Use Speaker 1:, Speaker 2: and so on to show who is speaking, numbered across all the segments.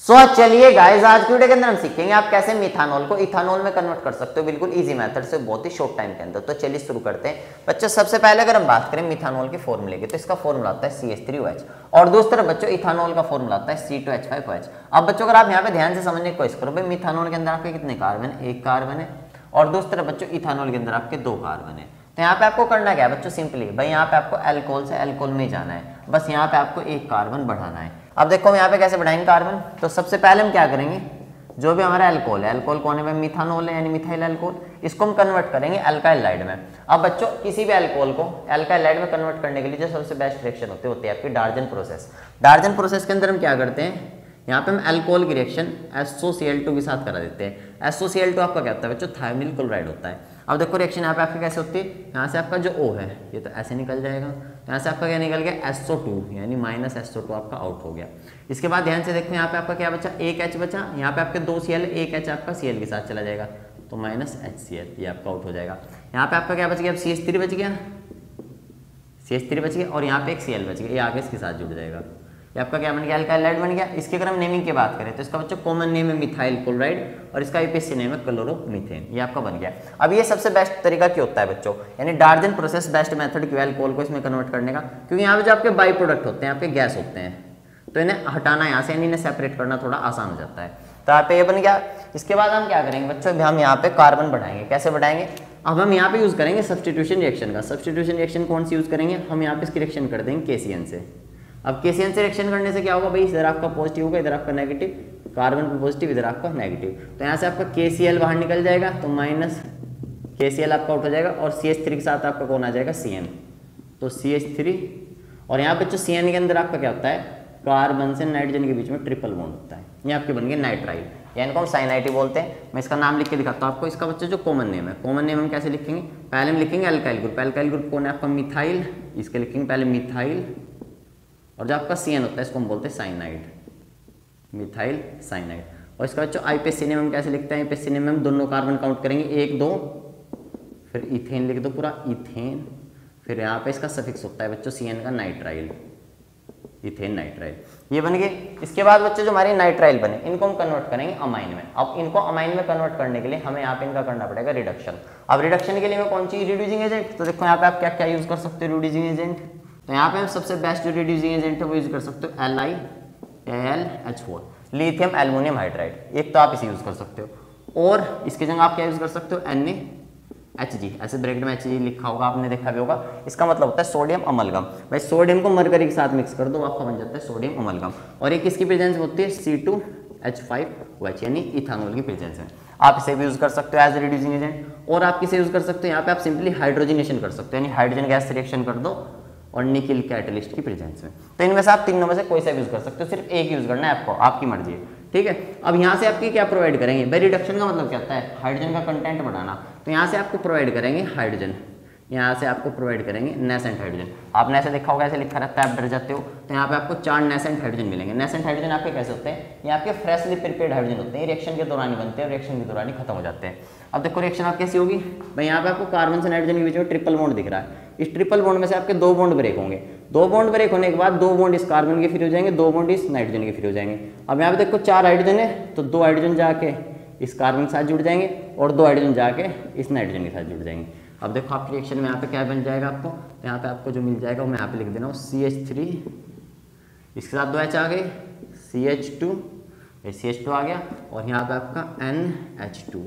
Speaker 1: चलिए गाइस, आज की वीडियो के अंदर हम सीखेंगे आप कैसे मिथानॉल को इथानॉल में कन्वर्ट कर सकते हो बिल्कुल इजी मेथड से, बहुत ही शॉर्ट टाइम के अंदर। तो चलिए शुरू करते हैं बच्चों। सबसे पहले अगर हम बात करें मिथानॉल के फॉर्मूले की, तो इसका फॉर्मूला आता है CH3OH और दूसरी तरफ बच्चों इथानॉल का फॉर्मूला आता है C2H5OH। अब बच्चों अगर आप यहाँ पे ध्यान से समझने की कोशिश करो, भाई मिथानॉल के अंदर आपके कितने कार्बन है, एक कार्बन है, और दूसरी तरफ बच्चों इथानॉल के अंदर आपके दो कार्बन है। तो यहाँ पे आपको करना क्या है बच्चों, सिंपली भाई यहाँ पे आपको अल्कोहल से अल्कोहल में जाना है, बस यहाँ पे आपको एक कार्बन बढ़ाना है। अब देखो हम यहाँ पे कैसे बढ़ाएंगे कार्बन, तो सबसे पहले हम क्या करेंगे, जो भी हमारा अल्कोहल है, अल्कोहल कौन है भाई, मिथानॉल है यानी मिथाइल अल्कोहल, इसको हम कन्वर्ट करेंगे अल्काइलाइड में। अब बच्चों किसी भी अल्कोहल को अल्काइलाइड में कन्वर्ट करने के लिए जो सबसे बेस्ट रिएक्शन होती है आपकी डार्जन प्रोसेस। डार्जन प्रोसेस के अंदर हम क्या करते हैं, यहाँ पे हम अल्कोहल की रिएक्शन SOCl2 के साथ करा देते हैं। SOCl2 आपका क्या होता है बच्चों, थायमिल क्लोराइड होता है। अब देखो रिएक्शन यहाँ पे आपकी कैसे होती है, यहाँ से आपका जो O है ये तो ऐसे निकल जाएगा, यहाँ से आपका क्या निकल गया SO2 यानी -SO2 आपका आउट हो गया। इसके बाद ध्यान से देखो यहाँ पे आपका क्या बचा, एक H बचा, यहाँ पे आपके दो Cl, एक H आपका Cl के साथ चला जाएगा तो -HCl, ये आपका आउट हो जाएगा। यहाँ पे आपका क्या बच गया, अब CH3 बच गया, CH3 बच गया, और यहाँ पे एक Cl बच गया, ये आगे इसके साथ जुड़ जाएगा, ये आपका क्या बन गया, अल्काइलाइड बन गया। इसकी अगर हम नेमिंग की बात करें तो इसका बच्चों कॉमन नेम है मिथाइल क्लोराइड और इसका IPSC नेम है क्लोरोमीथेन, ये आपका बन गया। अब ये सबसे बेस्ट तरीका क्या होता है बच्चों, यानी डार्जन प्रोसेस बेस्ट मेथड क्यों अल्कोहल को इसमें कन्वर्ट करने का, क्योंकि यहाँ पे जो आपके बाई प्रोडक्ट होते हैं, आपके गैस होते हैं, तो इन्हें हटाना यहाँ से यानी इन्हें सेपरेट करना थोड़ा आसान हो जाता है। तो यहाँ पे ये बन गया। इसके बाद हम क्या करेंगे बच्चों, हम यहाँ पे कार्बन बढ़ाएंगे। कैसे बढ़ाएंगे, अब हम यहाँ पे यूज करेंगे सब्स्टिट्यूशन रिएक्शन का। सब्स्टिट्यूशन रिएक्शन कौन सी यूज करेंगे, हम यहाँ पे इसकी रिएक्शन कर देंगे KCN से। अब KCN से रिएक्शन करने से क्या होगा भाई, इधर आपका पॉजिटिव होगा, इधर आपका नेगेटिव, कार्बन पे पॉजिटिव, इधर आपका नेगेटिव, तो यहाँ से आपका KCl बाहर निकल जाएगा तो माइनस KCl आपका आउट हो जाएगा, और CH3 के साथ आपका कौन आ जाएगा, CN, तो CH3। और यहाँ पे जो CN के अंदर आपका क्या होता है, कार्बन से नाइट्रोजन के बीच में ट्रिपल बॉन्ड होता है, ये आपके बन गए नाइट्राइल, यानी इनको हम साइनाइड बोलते हैं। मैं इसका नाम लिख के दिखाता हूँ आपको। इसका बच्चा जो कॉमन नेम है, कॉमन नेम हम कैसे लिखेंगे, पहले हम लिखेंगे अल्काइल ग्रुप। अल्काइल ग्रुप कौन है आपका, मिथाइल, इसके लिखेंगे पहले मिथाइल, और जो आपका CN होता है इसको हम बोलते हैं साइनाइड, मिथाइल साइनाइड। और इसका बच्चों IPSC नेम हम कैसे लिखते हैं, IPSC नेम में हम दोनों कार्बन काउंट करेंगे, एक दो, फिर इथेन लिख दो पूरा, इथेन, फिर यहाँ पे इसका सफिक्स होता है बच्चों CN का नाइट्राइल, इथेन नाइट्राइल, ये बन गए। इसके बाद बच्चों जो हमारे नाइट्राइल बने, इनको हम कन्वर्ट करेंगे अमाइन में। अब इनको अमाइन में कन्वर्ट करने के लिए हमें यहाँ पे इनका करना पड़ेगा रिडक्शन। अब रिडक्शन के लिए मैं कौन सी रिड्यूसिंग एजेंट, तो देखो यहाँ पे आप क्या क्या यूज कर सकते हो रिड्यूसिंग एजेंट, तो यहाँ पे हम सबसे बेस्ट जो रिड्यूसिंग एजेंट है वो यूज कर सकते हो LiAlH4, लिथियम एल्युमिनियम हाइड्राइड, एक तो आप इसे यूज कर सकते हो, और इसके जगह आप क्या यूज कर सकते हो NaHG, ऐसे ब्रैकेट में HG लिखा होगा, आपने देखा भी होगा, इसका मतलब होता है सोडियम अमलगम। भाई सोडियम को मरकरी के साथ मिक्स कर दो, आपका बन जाता है सोडियम अमलगम, और एक किसकी प्रेजेंस में होती है, C2H5OH यानी इथानॉल की प्रेजेंस में। आप इसे भी यूज कर सकते हो एज ए रिड्यूसिंग एजेंट, और आप किसे यूज कर सकते हो, यहाँ पे आप सिंपली हाइड्रोजनेशन कर सकते हो, यानी हाइड्रोजन गैस से रिएक्शन कर दो और निकिल कैटलिस्ट की प्रेजेंस में। तो इनमें से आप तीनों में से कोई सा यूज कर सकते हो, सिर्फ एक यूज करना है आपको, आपकी मर्जी है, ठीक है। अब यहाँ से आपकी क्या प्रोवाइड करेंगे भाई, रिडक्शन का मतलब क्या होता है, हाइड्रोजन का कंटेंट बढ़ाना, तो यहाँ से आपको प्रोवाइड करेंगे हाइड्रोजन, यहाँ से आपको प्रोवाइड करेंगे नेसेंट हाइड्रोजन। आपने ऐसे देखा होगा, ऐसे लिखा रहता है, आप डर जाते हो, तो यहाँ पे आपको 4 नेसेंट हाइड्रोजन मिलेंगे। नेसेंट हाइड्रोजन आपके कैसे होते हैं, ये आपके फ्रेशली प्रिपेयर्ड हाइड्रोजन होते हैं, रिएक्शन के दौरान ही बनते हैं और रिएक्शन के दौरान ही खत्म हो जाते हैं। अब देखो रिएक्शन आप कैसी होगी भाई, यहाँ पे आपको कार्बन से नाइट्रोजन के बीच में ट्रिपल बॉन्ड दिख रहा है, इस ट्रिपल बॉन्ड में से आपके 2 बॉन्ड ब्रेक होंगे, 2 बॉन्ड ब्रेक होने के बाद 2 बॉन्ड इस कार्बन के फ्री हो जाएंगे, 2 बॉन्ड इस नाइट्रोजन के फ्री हो जाएंगे। अब यहाँ पे देखो 4 हाइड्रोजन है, तो 2 हाइड्रोजन जाके इस कार्बन के साथ जुड़ जाएंगे और 2 हाइड्रोजन जाके इस नाइट्रोजन के साथ जुड़ जाएंगे। अब देखो आपकी रिएक्शन में यहाँ पे क्या बन जाएगा आपको, तो यहाँ पे आपको जो मिल जाएगा वो मैं यहाँ पे लिख देना हूँ CH3, इसके साथ 2 H आ गए, CH2, ये CH2 आ गया, और यहाँ पे आपका NH2,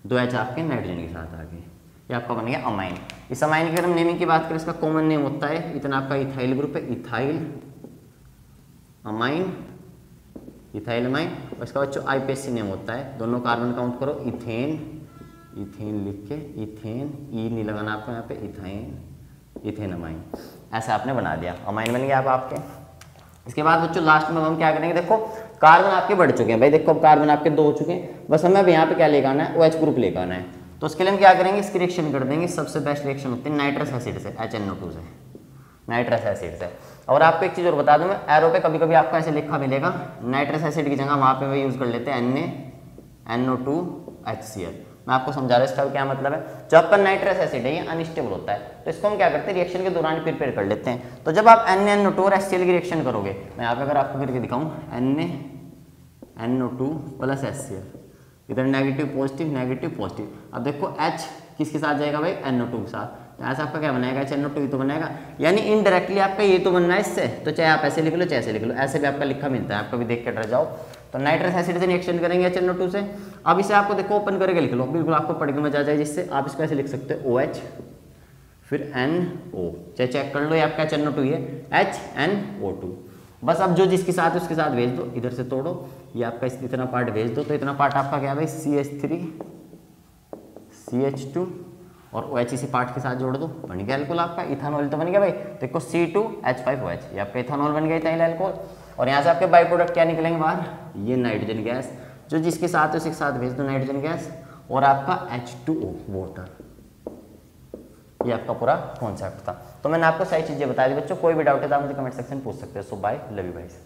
Speaker 1: 2 H आपके नाइट्रोजन के साथ आ गए, ये आपका बन गया अमाइन। इस अमाइन की अगर हम नेमिंग की बात करें, इसका कॉमन नेम होता है, इतना आपका इथाइल ग्रुप है, इथाइल अमाइन, इथाइल अमाइन, और इसका बच्चों IPSC नेम होता है, दोनों कार्बन काउंट करो, इथेन, इथेन लिख के, इथेन, ई नहीं लगाना आपको यहाँ पे, इथाइन, इथेन अमाइन, ऐसा आपने बना दिया, अमाइन बन गया आपके। इसके बाद बच्चों लास्ट में हम क्या करेंगे, देखो कार्बन आपके बढ़ चुके हैं भाई, देखो अब कार्बन आपके 2 हो चुके हैं, बस हमें अब यहाँ पे क्या लेकर आना है, OH ग्रुप लेकर आना है। तो उसके लिए हम क्या करेंगे, इसकी रिएक्शन कर देंगे, सबसे बेस्ट रिएक्शन होती है नाइट्रस एसिड से, HNO2 से, नाइट्रस एसिड से। और आपको एक चीज़ और बता दूं मैं, एरो पे कभी कभी आपको ऐसे लिखा मिलेगा, नाइट्रस एसिड की जगह वहाँ पे वही यूज़ कर लेते हैं NaNO2HCl। मैं आपको समझा रहा हूँ इसका क्या मतलब है। जो आपका नाइट्रस एसिड है ये अनस्टेबल होता है, तो इसको हम क्या करते हैं, रिएक्शन के दौरान प्रिपेयर कर लेते हैं। तो जब आप NaNO2 और HCl की रिएक्शन करोगे, मैं यहाँ पे अगर आपको करके दिखाऊँ NO2 प्लस HCl, इधर नेगेटिव पॉजिटिव। अब देखो H किसके साथ जाएगा भाई, NO2 के साथ, ऐसा आपका क्या बनेगा, HNO2 तो बनेगा, यानी इनडायरेक्टली आपका ये तो बनना है इससे, तो चाहे आप ऐसे लिख लो चाहे ऐसे लिख लो, ऐसे भी आपका लिखा मिलता है, आपका भी देख के डर जाओ। तो नाइट्रस एसिड से रिएक्शन करेंगे HNO2 से। अब इसे आपको देखो ओपन करके लिख लो, बिल्कुल आपको पढ़ के मजा आ जाए, जिससे आप इसको ऐसे लिख सकते हो OH फिर NO, चाहे चेक कर लो ये आपका HNO2 है, HNO2। बस अब जो जिसके साथ उसके साथ भेज दो, इधर से तोड़ो, ये आपका इतना पार्ट भेज दो, तो इतना पार्ट आपका क्या है भाई, CH3 CH2 और OH इसी पार्ट के साथ जोड़ दो, बन गया अल्कोहल आपका, इथानॉल तो बन गया भाई। देखो C2H5OH, ये आपका इथानॉल बन गया, इथाइल अल्कोहल। और यहाँ से आपके बाई प्रोडक्ट क्या निकलेंगे बाहर, ये नाइट्रोजन गैस, जो जिसके साथ उसी के साथ भेज दो नाइट्रोजन गैस, और आपका H2O वाटर। ये आपका पूरा कॉन्सेप्ट था। तो मैंने आपको सारी चीजें बता दी बच्चों, कोई भी डाउट है तो आप मुझे कमेंट सेक्शन में पूछ सकते हो। सो बाय, लव यू गाइस।